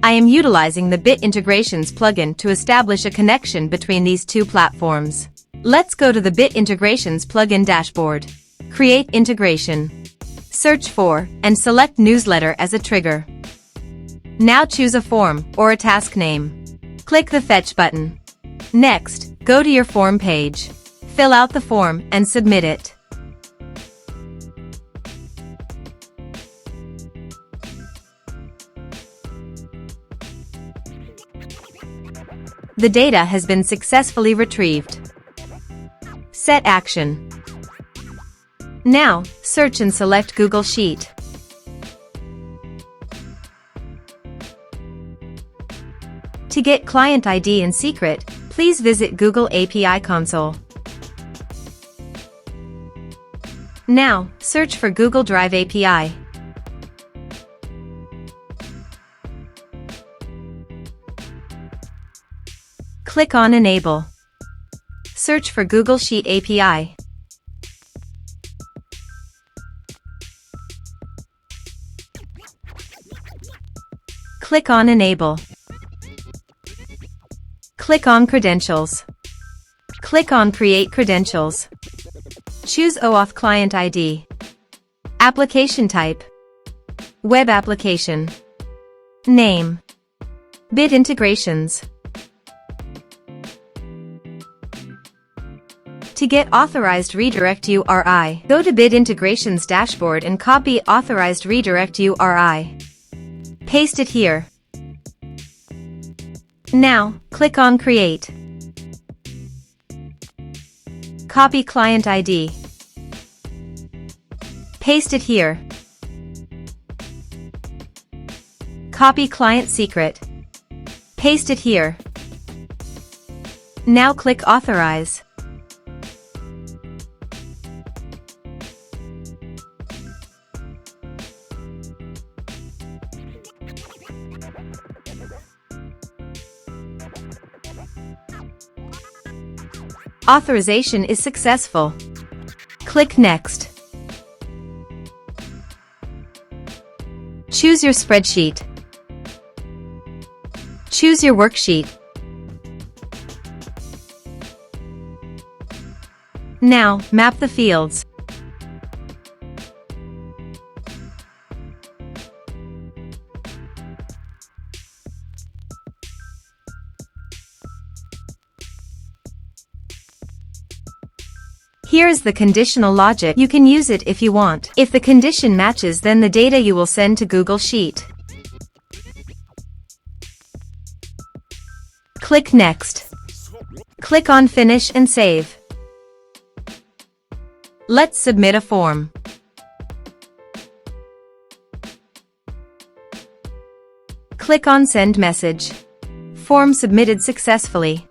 I am utilizing the Bit Integrations plugin to establish a connection between these two platforms. Let's go to the Bit Integrations plugin dashboard. Create integration. Search for and select newsletter as a trigger. Now choose a form or a task name. Click the Fetch button. Next, go to your form page. Fill out the form and submit it. The data has been successfully retrieved. Set action. Now, search and select Google Sheet. To get client ID and secret, please visit Google API Console. Now, search for Google Drive API. Click on Enable. Search for Google Sheet API. Click on Enable. Click on Credentials. Click on Create Credentials. Choose OAuth Client ID. Application type. Web application. Name. Bit Integrations. To get Authorized Redirect URI, go to Bit Integrations dashboard and copy Authorized Redirect URI. Paste it here. Now, click on Create. Copy Client ID. Paste it here. Copy Client Secret. Paste it here. Now click Authorize. Authorization is successful. Click Next. Choose your spreadsheet. Choose your worksheet. Now, map the fields. Here is the conditional logic. You can use it if you want. If the condition matches, then the data you will send to Google Sheet. Click Next. Click on Finish and Save. Let's submit a form. Click on Send Message. Form submitted successfully.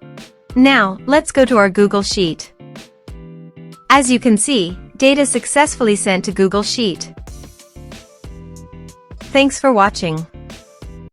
Now, let's go to our Google Sheet. As you can see, data successfully sent to Google Sheet. Thanks for watching.